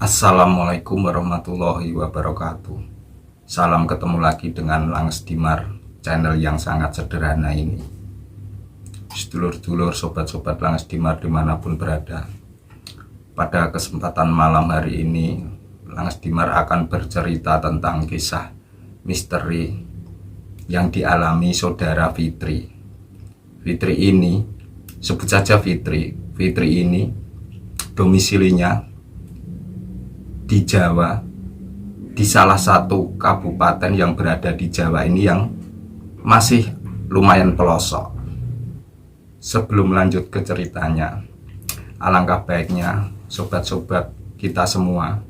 Assalamualaikum warahmatullahi wabarakatuh. Salam ketemu lagi dengan Langs Dimar, channel yang sangat sederhana ini. Sedulur-dulur, sobat-sobat Langs Dimar dimanapun berada, pada kesempatan malam hari ini Langs Dimar akan bercerita tentang kisah misteri yang dialami saudara Fitri. Fitri ini, sebut saja Fitri. Fitri ini domisilinya di Jawa, di salah satu kabupaten yang berada di Jawa ini yang masih lumayan pelosok. Sebelum lanjut ke ceritanya, alangkah baiknya sobat-sobat kita semua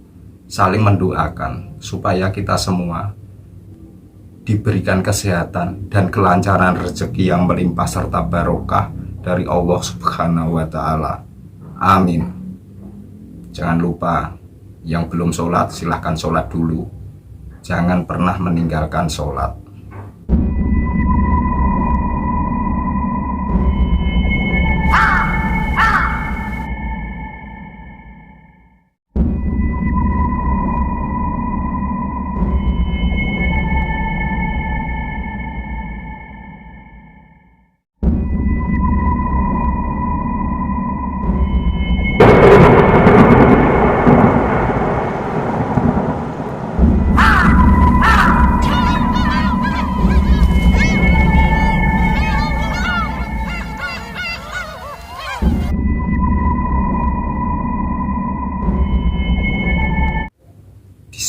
saling mendoakan supaya kita semua diberikan kesehatan dan kelancaran rezeki yang melimpah serta barokah dari Allah Subhanahu wa Ta'ala. Amin. Jangan lupa, yang belum sholat silahkan sholat dulu. Jangan pernah meninggalkan sholat.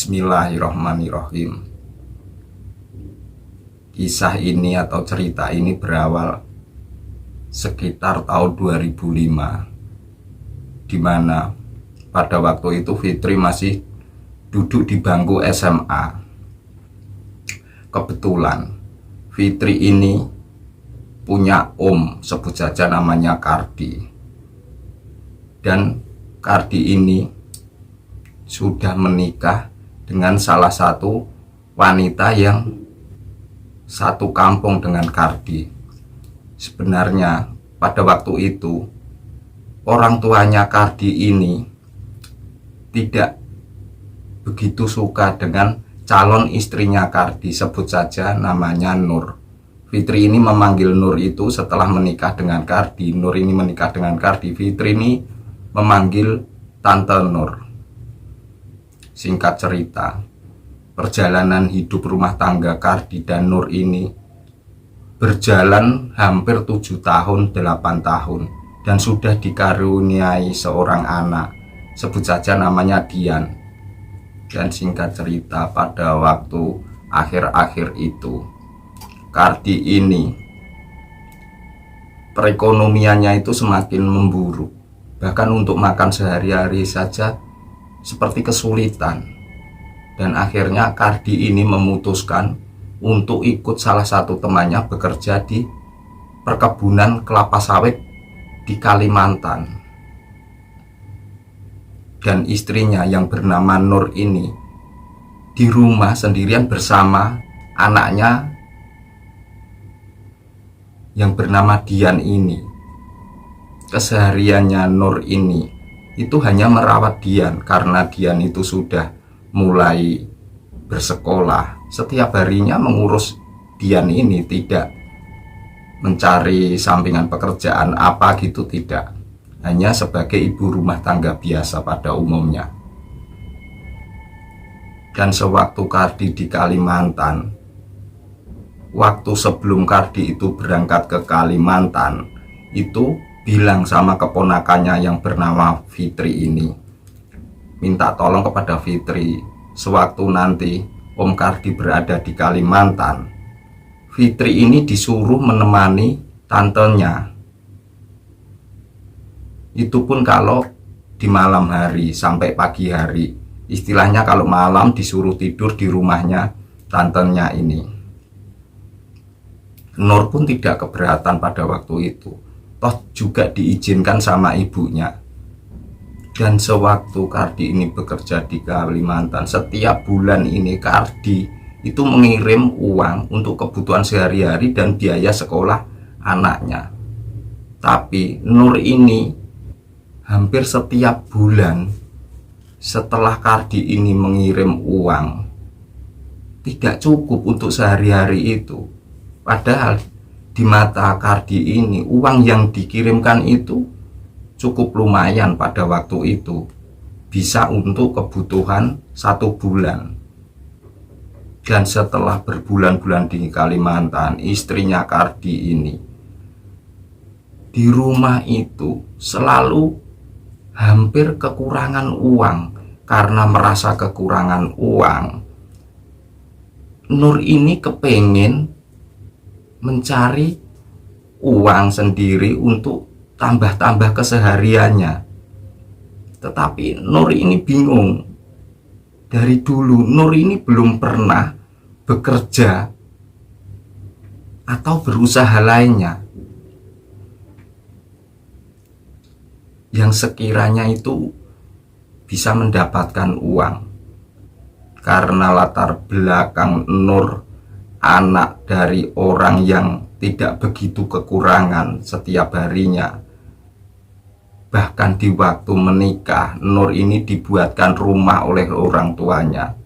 Bismillahirrahmanirrahim. Kisah ini atau cerita ini berawal sekitar tahun 2005, di mana pada waktu itu Fitri masih duduk di bangku SMA. Kebetulan Fitri ini punya om, sebut saja namanya Kardi. Dan Kardi ini sudah menikah dengan salah satu wanita yang satu kampung dengan Kardi. Sebenarnya pada waktu itu orang tuanya Kardi ini tidak begitu suka dengan calon istrinya Kardi, sebut saja namanya Nur. Fitri ini memanggil Nur itu setelah menikah dengan Kardi. Nur ini menikah dengan Kardi, Fitri ini memanggil Tante Nur. Singkat cerita, perjalanan hidup rumah tangga Kardi dan Nur ini berjalan hampir 7 tahun, 8 tahun, dan sudah dikaruniai seorang anak, sebut saja namanya Dian. Dan singkat cerita, pada waktu akhir-akhir itu Kardi ini perekonomiannya itu semakin memburuk. Bahkan untuk makan sehari-hari saja seperti kesulitan. Dan akhirnya Kardi ini memutuskan untuk ikut salah satu temannya bekerja di perkebunan kelapa sawit di Kalimantan. Dan istrinya yang bernama Nur ini di rumah sendirian bersama anaknya yang bernama Dian ini. Kesehariannya Nur ini itu hanya merawat Dian, karena Dian itu sudah mulai bersekolah. Setiap harinya mengurus Dian ini, tidak mencari sampingan pekerjaan apa gitu, tidak. Hanya sebagai ibu rumah tangga biasa pada umumnya. Dan sewaktu Kardi di Kalimantan, waktu sebelum Kardi itu berangkat ke Kalimantan, itu bilang sama keponakannya yang bernama Fitri ini, minta tolong kepada Fitri, sewaktu nanti Om Kardi berada di Kalimantan, Fitri ini disuruh menemani tantenya. Itu pun kalau di malam hari sampai pagi hari. Istilahnya kalau malam disuruh tidur di rumahnya tantenya ini. Nur pun tidak keberatan pada waktu itu. Toh juga diizinkan sama ibunya. Dan sewaktu Kardi ini bekerja di Kalimantan, setiap bulan ini Kardi itu mengirim uang untuk kebutuhan sehari-hari dan biaya sekolah anaknya. Tapi Nur ini hampir setiap bulan setelah Kardi ini mengirim uang tidak cukup untuk sehari-hari itu. Padahal di mata Kardi ini uang yang dikirimkan itu cukup lumayan pada waktu itu, bisa untuk kebutuhan 1 bulan. Dan setelah berbulan-bulan di Kalimantan, istrinya Kardi ini di rumah itu selalu hampir kekurangan uang. Karena merasa kekurangan uang, Nur ini kepengen mencari uang sendiri untuk tambah-tambah kesehariannya. Tetapi Nur ini bingung. Dari dulu Nur ini belum pernah bekerja atau berusaha lainnya yang sekiranya itu bisa mendapatkan uang. Karena latar belakang Nur anak dari orang yang tidak begitu kekurangan setiap harinya. Bahkan di waktu menikah, Nur ini dibuatkan rumah oleh orang tuanya.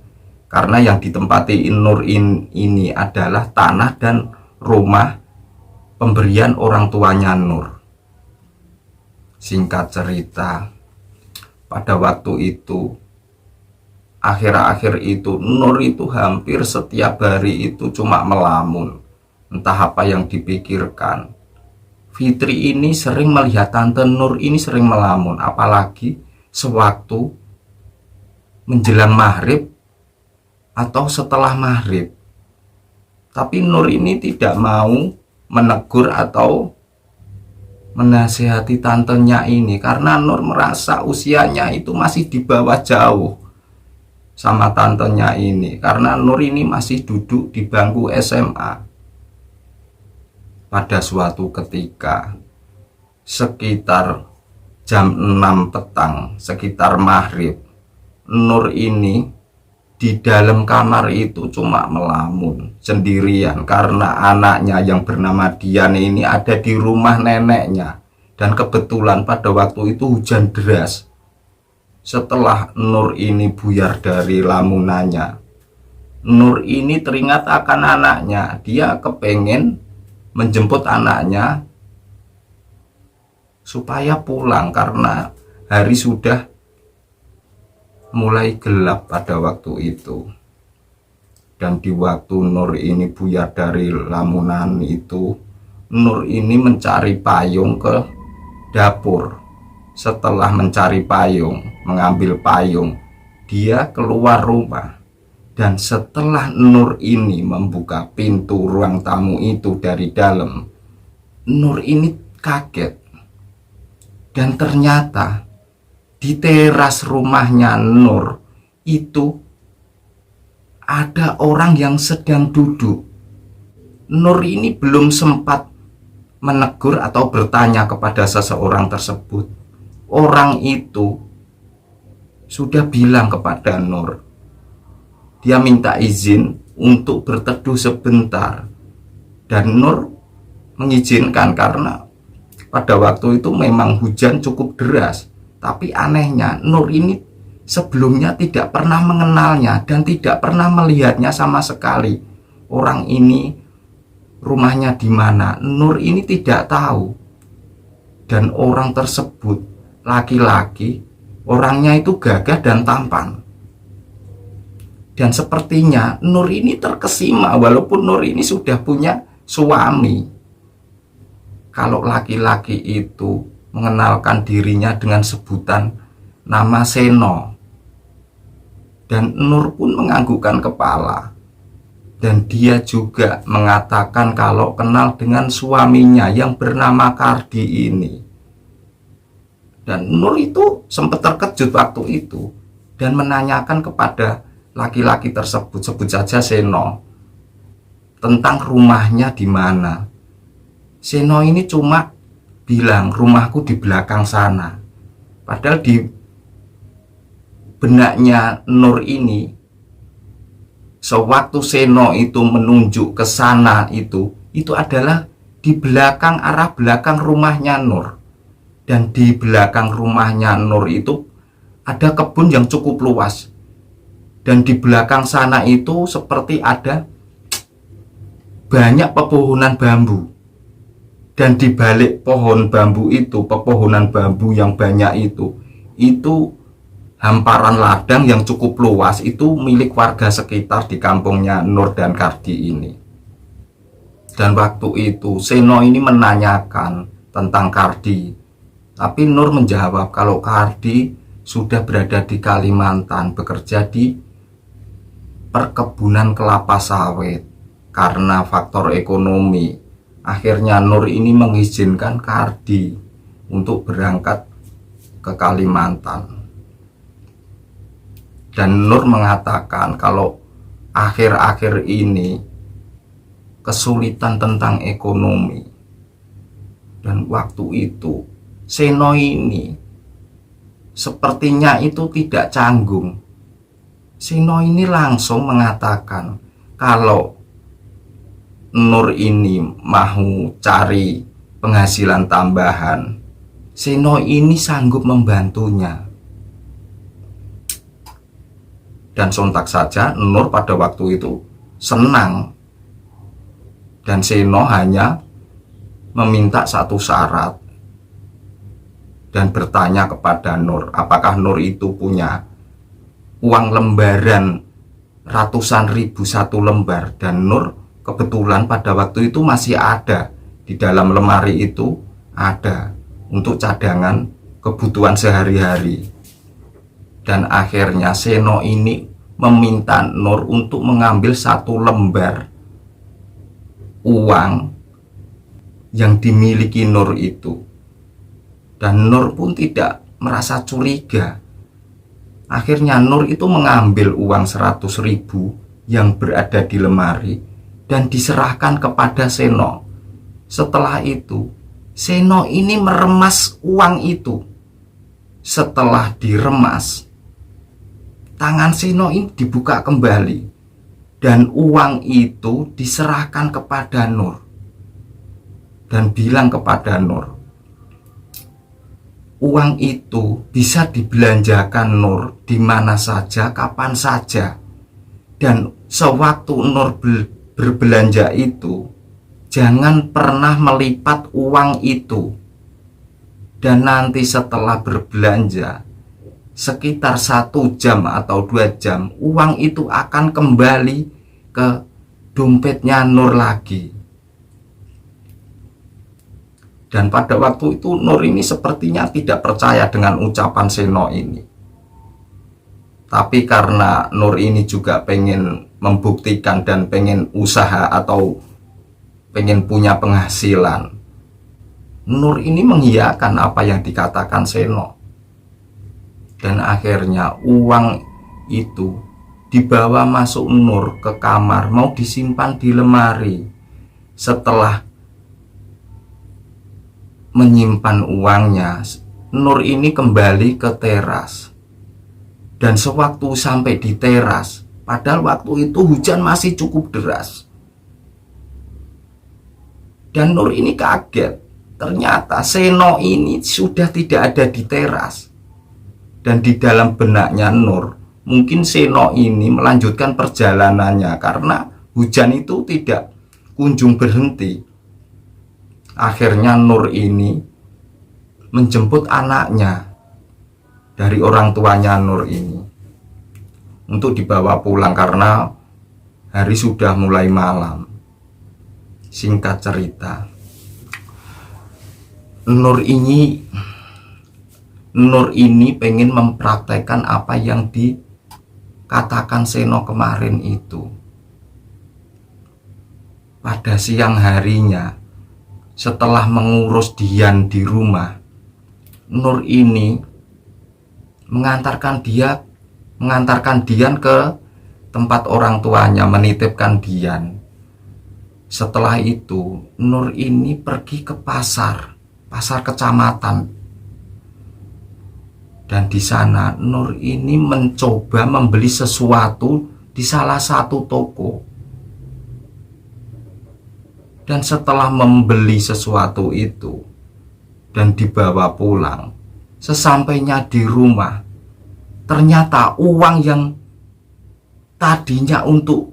Karena yang ditempati Nur ini adalah tanah dan rumah pemberian orang tuanya Nur. Singkat cerita, pada waktu itu, akhir-akhir itu, Nur itu hampir setiap hari itu cuma melamun. Entah apa yang dipikirkan. Fitri ini sering melihat Tante Nur ini sering melamun, apalagi sewaktu menjelang maghrib atau setelah maghrib. Tapi Nur ini tidak mau menegur atau menasihati tantenya ini, karena Nur merasa usianya itu masih di bawah jauh sama tantenya ini, karena Nur ini masih duduk di bangku SMA. Pada suatu ketika sekitar jam 6 petang, sekitar maghrib, Nur ini di dalam kamar itu cuma melamun sendirian karena anaknya yang bernama Dian ini ada di rumah neneknya. Dan kebetulan pada waktu itu hujan deras. Setelah Nur ini buyar dari lamunannya, Nur ini teringat akan anaknya. Dia kepengen menjemput anaknya supaya pulang karena hari sudah mulai gelap pada waktu itu. Dan di waktu Nur ini buyar dari lamunan itu, Nur ini mencari payung ke dapur. Setelah mencari payung, mengambil payung, dia keluar rumah. Dan setelah Nur ini membuka pintu ruang tamu itu dari dalam, Nur ini kaget. Dan ternyata di teras rumahnya Nur itu ada orang yang sedang duduk. Nur ini belum sempat menegur atau bertanya kepada seseorang tersebut. Orang itu sudah bilang kepada Nur, dia minta izin untuk berteduh sebentar. Dan Nur mengizinkan karena pada waktu itu memang hujan cukup deras. Tapi anehnya Nur ini sebelumnya tidak pernah mengenalnya dan tidak pernah melihatnya sama sekali. Orang ini rumahnya di mana, Nur ini tidak tahu. Dan orang tersebut laki-laki, orangnya itu gagah dan tampan. Dan sepertinya Nur ini terkesima walaupun Nur ini sudah punya suami. Kalau laki-laki itu mengenalkan dirinya dengan sebutan nama Seno, dan Nur pun menganggukkan kepala. Dan dia juga mengatakan kalau kenal dengan suaminya yang bernama Kardi ini. Dan Nur itu sempat terkejut waktu itu dan menanyakan kepada laki-laki tersebut, sebut saja Seno, tentang rumahnya di mana. Seno ini cuma bilang rumahku di belakang sana. Padahal di benaknya Nur ini, sewaktu Seno itu menunjuk ke sana itu adalah di belakang, arah belakang rumahnya Nur. Dan di belakang rumahnya Nur itu ada kebun yang cukup luas, dan di belakang sana itu seperti ada banyak pepohonan bambu. Dan di balik pohon bambu itu, pepohonan bambu yang banyak itu hamparan ladang yang cukup luas, itu milik warga sekitar di kampungnya Nur dan Kardi ini. Dan waktu itu Seno ini menanyakan tentang Kardi, tapi Nur menjawab kalau Kardi sudah berada di Kalimantan, bekerja di perkebunan kelapa sawit. Karena faktor ekonomi, akhirnya Nur ini mengizinkan Kardi untuk berangkat ke Kalimantan. Dan Nur mengatakan kalau akhir-akhir ini kesulitan tentang ekonomi. Dan waktu itu Seno ini sepertinya itu tidak canggung. Seno ini langsung mengatakan kalau Nur ini mau cari penghasilan tambahan, Seno ini sanggup membantunya. Dan sontak saja Nur pada waktu itu senang. Dan Seno hanya meminta satu syarat dan bertanya kepada Nur, apakah Nur itu punya uang lembaran ratusan ribu satu lembar. Dan Nur kebetulan pada waktu itu masih ada di dalam lemari, itu ada untuk cadangan kebutuhan sehari-hari. Dan akhirnya Seno ini meminta Nur untuk mengambil satu lembar uang yang dimiliki Nur itu. Dan Nur pun tidak merasa curiga. Akhirnya Nur itu mengambil uang 100.000 yang berada di lemari dan diserahkan kepada Seno. Setelah itu Seno ini meremas uang itu. Setelah diremas, tangan Seno ini dibuka kembali dan uang itu diserahkan kepada Nur dan bilang kepada Nur, uang itu bisa dibelanjakan Nur di mana saja, kapan saja. Dan sewaktu Nur berbelanja itu, jangan pernah melipat uang itu. Dan nanti setelah berbelanja sekitar 1 jam atau 2 jam, uang itu akan kembali ke dompetnya Nur lagi. Dan pada waktu itu Nur ini sepertinya tidak percaya dengan ucapan Seno ini. Tapi karena Nur ini juga pengen membuktikan dan pengen usaha atau pengen punya penghasilan, Nur ini mengiyakan apa yang dikatakan Seno. Dan akhirnya uang itu dibawa masuk Nur ke kamar, mau disimpan di lemari. Setelah menyimpan uangnya, Nur ini kembali ke teras. Dan sewaktu sampai di teras, padahal waktu itu hujan masih cukup deras, dan Nur ini kaget. Ternyata Seno ini sudah tidak ada di teras. Dan di dalam benaknya Nur, mungkin Seno ini melanjutkan perjalanannya karena hujan itu tidak kunjung berhenti. Akhirnya Nur ini menjemput anaknya dari orang tuanya Nur ini untuk dibawa pulang karena hari sudah mulai malam. Singkat cerita, Nur ini pengen mempraktekkan apa yang dikatakan Seno kemarin itu. Pada siang harinya, setelah mengurus Dian di rumah, Nur ini mengantarkan Dian ke tempat orang tuanya, menitipkan Dian. Setelah itu Nur ini pergi ke pasar kecamatan. Dan di sana Nur ini mencoba membeli sesuatu di salah satu toko. Dan setelah membeli sesuatu itu dan dibawa pulang, sesampainya di rumah, ternyata uang yang tadinya untuk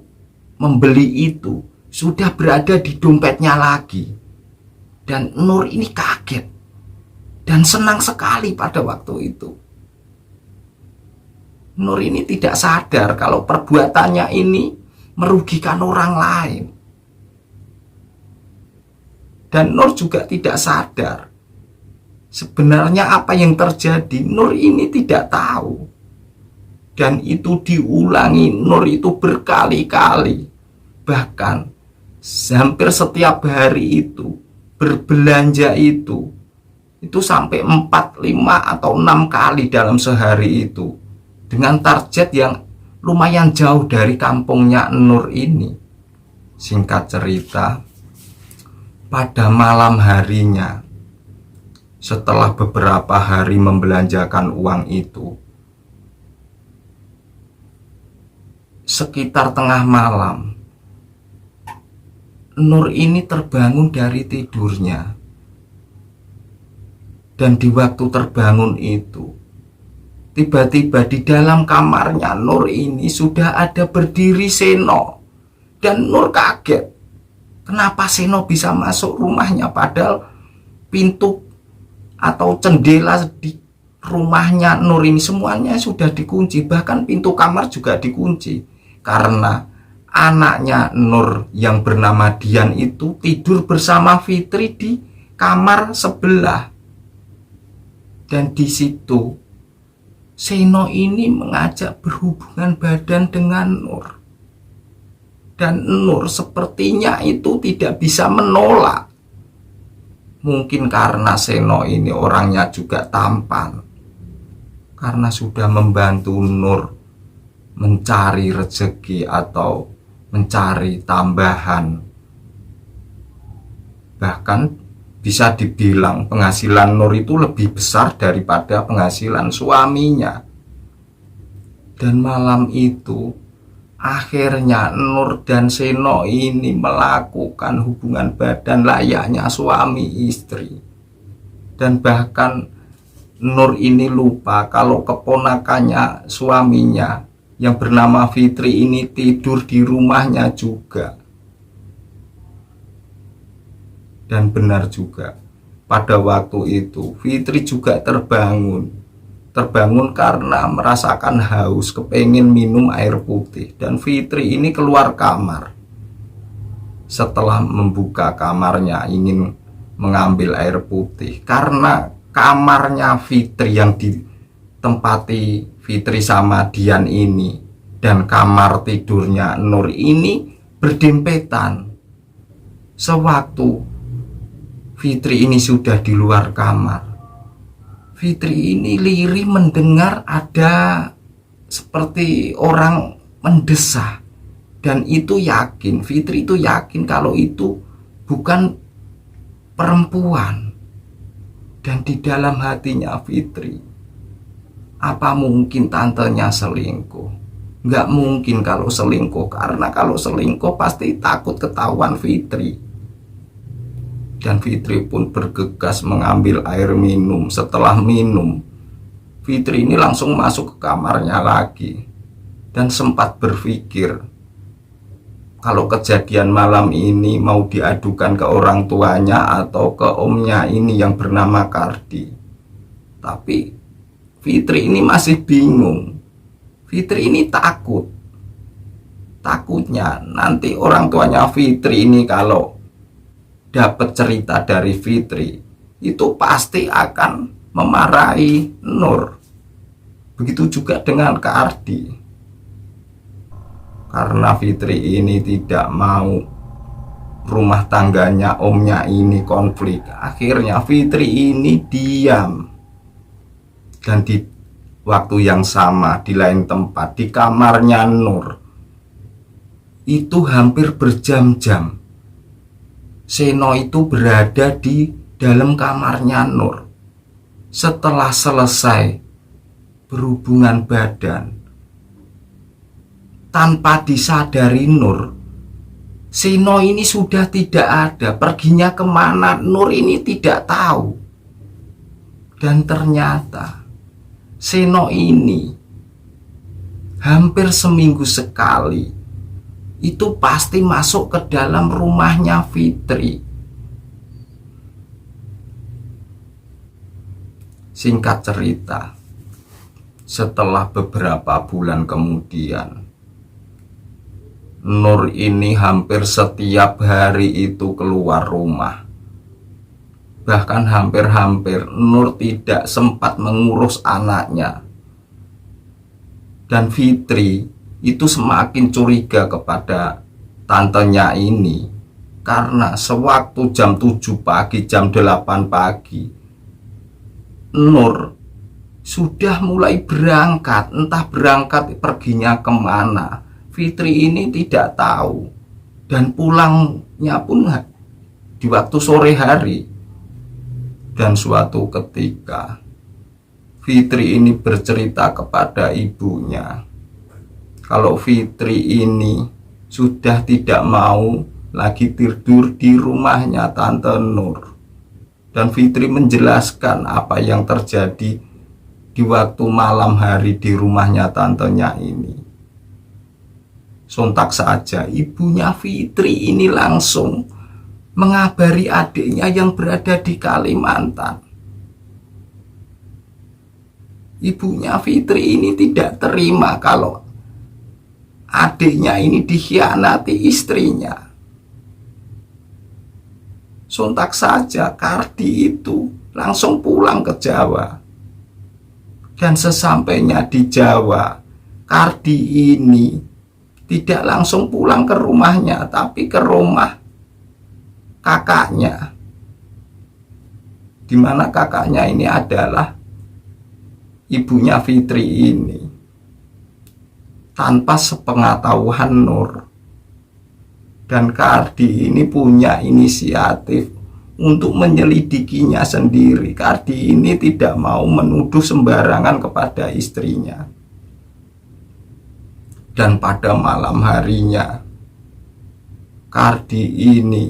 membeli itu sudah berada di dompetnya lagi. Dan Nur ini kaget dan senang sekali pada waktu itu. Nur ini tidak sadar kalau perbuatannya ini merugikan orang lain. Dan Nur juga tidak sadar sebenarnya apa yang terjadi. Nur ini tidak tahu. Dan itu diulangi Nur itu berkali-kali. Bahkan hampir setiap hari itu berbelanja itu sampai 4, 5 atau 6 kali dalam sehari itu, dengan target yang lumayan jauh dari kampungnya Nur ini. Singkat cerita, pada malam harinya, setelah beberapa hari membelanjakan uang itu, sekitar tengah malam, Nur ini terbangun dari tidurnya. Dan di waktu terbangun itu, tiba-tiba di dalam kamarnya Nur ini sudah ada berdiri Seno. Dan Nur kaget. Kenapa Seno bisa masuk rumahnya padahal pintu atau jendela di rumahnya Nur ini semuanya sudah dikunci. Bahkan pintu kamar juga dikunci. Karena anaknya Nur yang bernama Dian itu tidur bersama Fitri di kamar sebelah. Dan di situ Seno ini mengajak berhubungan badan dengan Nur. Dan Nur sepertinya itu tidak bisa menolak. Mungkin karena Seno ini orangnya juga tampan. Karena sudah membantu Nur mencari rezeki atau mencari tambahan. Bahkan bisa dibilang penghasilan Nur itu lebih besar daripada penghasilan suaminya. Dan malam itu akhirnya Nur dan Seno ini melakukan hubungan badan layaknya suami istri. Dan bahkan Nur ini lupa kalau keponakannya suaminya yang bernama Fitri ini tidur di rumahnya juga. Dan benar juga, pada waktu itu Fitri juga terbangun karena merasakan haus, kepengen minum air putih. Dan Fitri ini keluar kamar. Setelah membuka kamarnya ingin mengambil air putih, karena kamarnya Fitri yang ditempati Fitri sama Dian ini dan kamar tidurnya Nur ini berdempetan. Sewaktu Fitri ini sudah di luar kamar, Fitri ini lirih mendengar ada seperti orang mendesah. Dan itu yakin, Fitri itu yakin kalau itu bukan perempuan. Dan di dalam hatinya Fitri, apa mungkin tantenya selingkuh? Nggak mungkin kalau selingkuh, karena kalau selingkuh pasti takut ketahuan Fitri. Dan Fitri pun bergegas mengambil air minum. Setelah minum, Fitri ini langsung masuk ke kamarnya lagi. Dan sempat berpikir kalau kejadian malam ini mau diadukan ke orang tuanya atau ke omnya ini yang bernama Kardi. Tapi Fitri ini masih bingung. Fitri ini takut. Takutnya nanti orang tuanya Fitri ini kalau dapat cerita dari Fitri itu pasti akan memarahi Nur. Begitu juga dengan Kardi. Karena Fitri ini tidak mau rumah tangganya omnya ini konflik, akhirnya Fitri ini diam. Dan di waktu yang sama, di lain tempat, di kamarnya Nur, itu hampir berjam-jam Seno itu berada di dalam kamarnya Nur. Setelah selesai berhubungan badan, tanpa disadari Nur, Seno ini sudah tidak ada. Perginya kemana Nur ini tidak tahu. Dan ternyata Seno ini hampir seminggu sekali itu pasti masuk ke dalam rumahnya Fitri. Singkat cerita, setelah beberapa bulan kemudian, Nur ini hampir setiap hari itu keluar rumah. Bahkan hampir-hampir Nur tidak sempat mengurus anaknya. Dan Fitri itu semakin curiga kepada tantenya ini, karena sewaktu jam 7 pagi, jam 8 pagi, Nur sudah mulai berangkat. Entah berangkat perginya kemana, Fitri ini tidak tahu. Dan pulangnya pun di waktu sore hari. Dan suatu ketika Fitri ini bercerita kepada ibunya kalau Fitri ini sudah tidak mau lagi tidur di rumahnya Tante Nur. Dan Fitri menjelaskan apa yang terjadi di waktu malam hari di rumahnya tantenya ini. Sontak saja ibunya Fitri ini langsung mengabari adiknya yang berada di Kalimantan. Ibunya Fitri ini tidak terima kalau adiknya ini dikhianati istrinya. Sontak saja Kardi itu langsung pulang ke Jawa. Dan sesampainya di Jawa, Kardi ini tidak langsung pulang ke rumahnya, tapi ke rumah kakaknya. Di mana kakaknya ini adalah ibunya Fitri ini. Tanpa sepengetahuan Nur. Dan Kardi ini punya inisiatif untuk menyelidikinya sendiri. Kardi ini tidak mau menuduh sembarangan kepada istrinya. Dan pada malam harinya, Kardi ini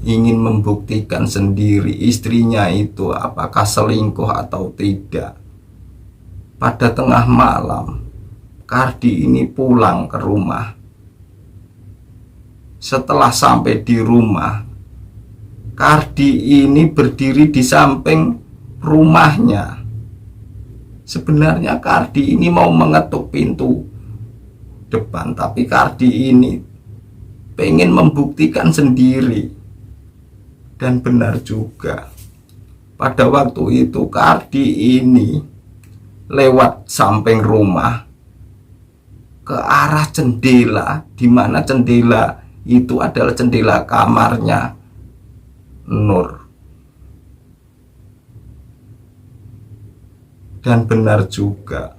ingin membuktikan sendiri istrinya itu apakah selingkuh atau tidak. Pada tengah malam, Kardi ini pulang ke rumah. Setelah sampai di rumah, Kardi ini berdiri di samping rumahnya. Sebenarnya Kardi ini mau mengetuk pintu depan, tapi Kardi ini pengen membuktikan sendiri. Dan benar juga, pada waktu itu Kardi ini lewat samping rumah ke arah jendela, di mana jendela itu adalah jendela kamarnya Nur. Dan benar juga,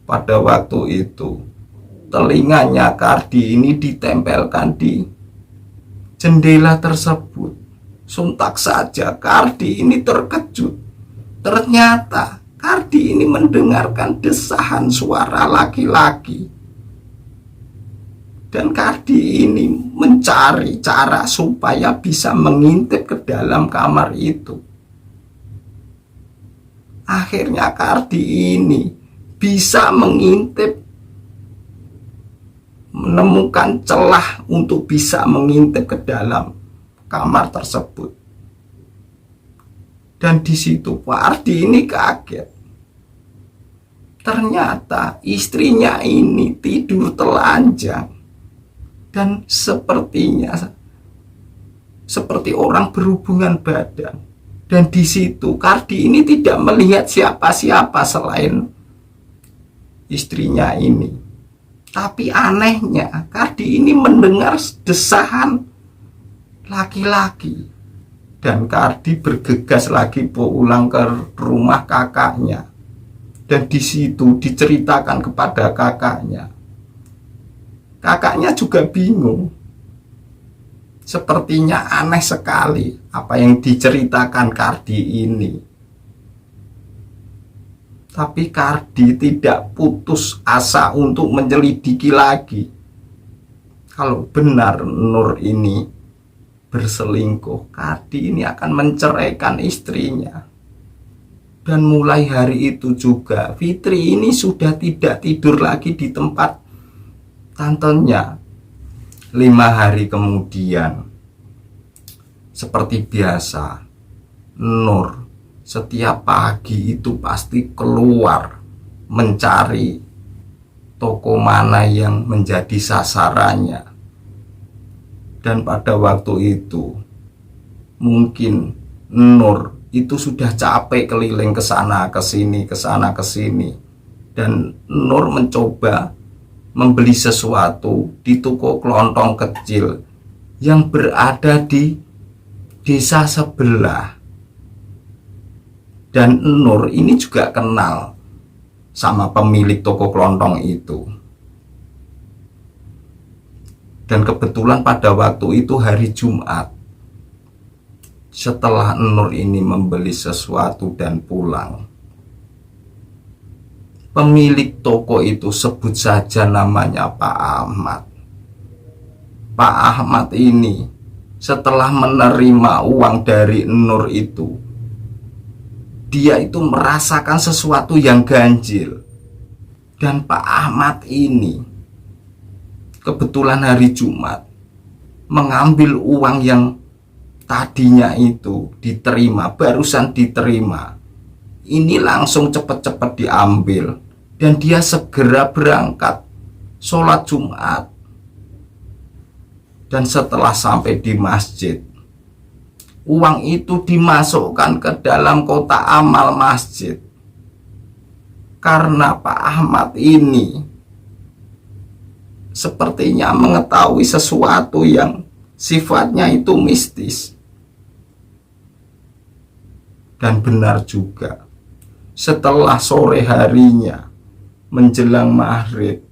pada waktu itu telinganya Kardi ini ditempelkan di jendela tersebut. Sontak saja Kardi ini terkejut. Ternyata Kardi ini mendengarkan desahan suara laki-laki. Dan Kardi ini mencari cara supaya bisa mengintip ke dalam kamar itu. Akhirnya Kardi ini bisa mengintip, menemukan celah untuk bisa mengintip ke dalam kamar tersebut. Dan di situ Kardi ini kaget. Ternyata istrinya ini tidur telanjang. Dan sepertinya seperti orang berhubungan badan. Dan di situ Kardi ini tidak melihat siapa-siapa selain istrinya ini. Tapi anehnya Kardi ini mendengar desahan laki-laki. Dan Kardi bergegas lagi pulang ke rumah kakaknya. Dan di situ diceritakan kepada kakaknya. Kakaknya juga bingung. Sepertinya aneh sekali apa yang diceritakan Kardi ini. Tapi Kardi tidak putus asa untuk menyelidiki lagi. Kalau benar Nur ini berselingkuh, Kardi ini akan menceraikan istrinya. Dan mulai hari itu juga Fitri ini sudah tidak tidur lagi di tempat tantenya. 5 hari kemudian, seperti biasa, Nur setiap pagi itu pasti keluar mencari toko mana yang menjadi sasarannya. Dan pada waktu itu mungkin Nur itu sudah capek keliling ke sana ke sini, ke sana ke sini. Dan Nur mencoba membeli sesuatu di toko kelontong kecil yang berada di desa sebelah. Dan Nur ini juga kenal sama pemilik toko kelontong itu. Dan kebetulan pada waktu itu hari Jumat. Setelah Nur ini membeli sesuatu dan pulang, pemilik toko itu, sebut saja namanya Pak Ahmad. Pak Ahmad ini setelah menerima uang dari Nur itu, dia itu merasakan sesuatu yang ganjil. Dan Pak Ahmad ini kebetulan hari Jumat mengambil uang yang tadinya itu diterima, barusan diterima, ini langsung cepat-cepat diambil. Dan dia segera berangkat sholat Jumat. Dan setelah sampai di masjid, uang itu dimasukkan ke dalam kotak amal masjid. Karena Pak Ahmad ini sepertinya mengetahui sesuatu yang sifatnya itu mistis. Dan benar juga, setelah sore harinya menjelang maghrib,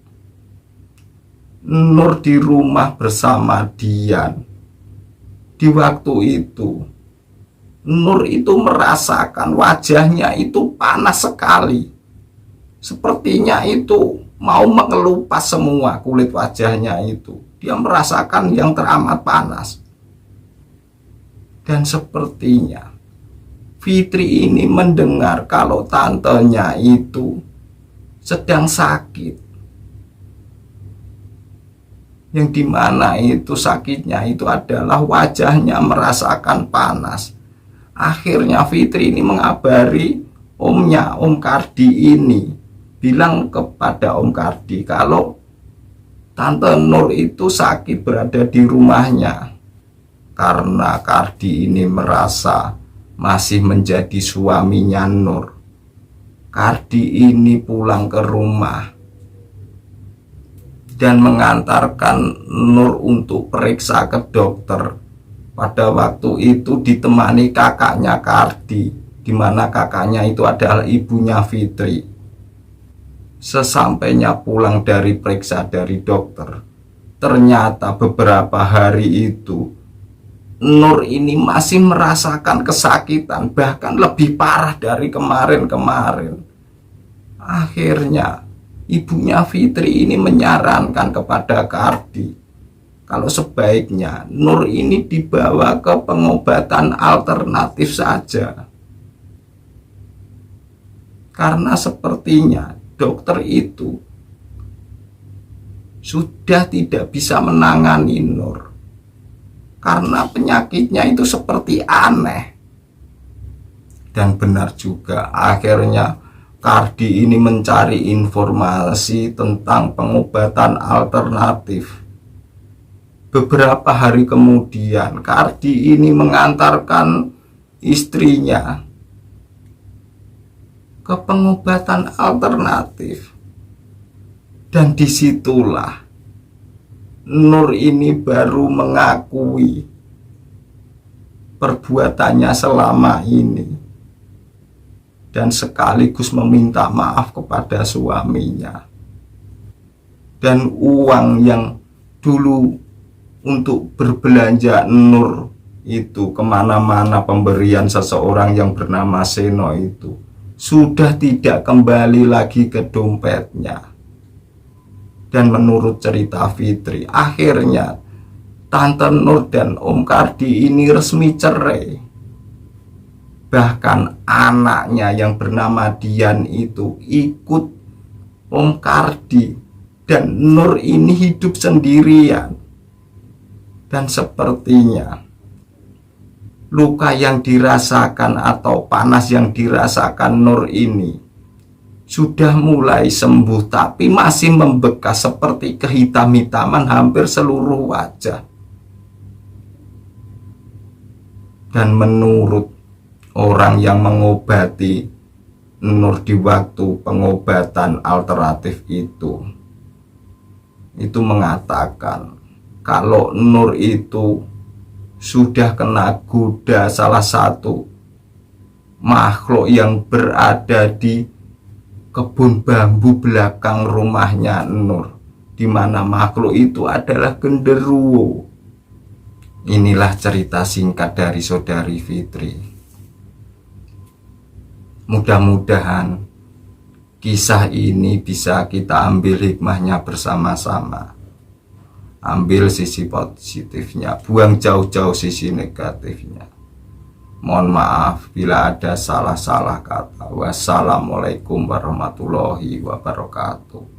Nur di rumah bersama Dian. Di waktu itu Nur itu merasakan wajahnya itu panas sekali. Sepertinya itu mau mengelupas semua kulit wajahnya itu. Dia merasakan yang teramat panas. Dan sepertinya Fitri ini mendengar kalau tantenya itu sedang sakit, yang dimana itu sakitnya itu adalah wajahnya merasakan panas. Akhirnya Fitri ini mengabari omnya, Om Kardi ini, bilang kepada Om Kardi kalau Tante Nur itu sakit berada di rumahnya. Karena Kardi ini merasa masih menjadi suaminya Nur, Kardi ini pulang ke rumah dan mengantarkan Nur untuk periksa ke dokter. Pada waktu itu ditemani kakaknya Kardi, di mana kakaknya itu adalah ibunya Fitri. Sesampainya pulang dari periksa dari dokter, ternyata beberapa hari itu Nur ini masih merasakan kesakitan, bahkan lebih parah dari kemarin-kemarin. Akhirnya ibunya Fitri ini menyarankan kepada Kardi kalau sebaiknya Nur ini dibawa ke pengobatan alternatif saja. Karena sepertinya dokter itu sudah tidak bisa menangani Nur. Karena penyakitnya itu seperti aneh. Dan benar juga, akhirnya Kardi ini mencari informasi tentang pengobatan alternatif. Beberapa hari kemudian Kardi ini mengantarkan istrinya ke pengobatan alternatif. Dan disitulah Nur ini baru mengakui perbuatannya selama ini dan sekaligus meminta maaf kepada suaminya. Dan uang yang dulu untuk berbelanja Nur itu kemana-mana, pemberian seseorang yang bernama Seno itu sudah tidak kembali lagi ke dompetnya. Dan menurut cerita Fitri, akhirnya Tante Nur dan Om Kardi ini resmi cerai. Bahkan anaknya yang bernama Dian itu ikut Om Kardi, dan Nur ini hidup sendirian. Dan sepertinya luka yang dirasakan atau panas yang dirasakan Nur ini sudah mulai sembuh, tapi masih membekas seperti kehitam-hitaman hampir seluruh wajah. Dan menurut orang yang mengobati Nur di waktu pengobatan alternatif itu mengatakan kalau Nur itu sudah kena goda salah satu makhluk yang berada di kebun bambu belakang rumahnya Nur, di mana makhluk itu adalah genderuwo. Inilah cerita singkat dari Saudari Fitri. Mudah-mudahan kisah ini bisa kita ambil hikmahnya bersama-sama. Ambil sisi positifnya, buang jauh-jauh sisi negatifnya. Mohon maaf bila ada salah-salah kata. Wassalamualaikum warahmatullahi wabarakatuh.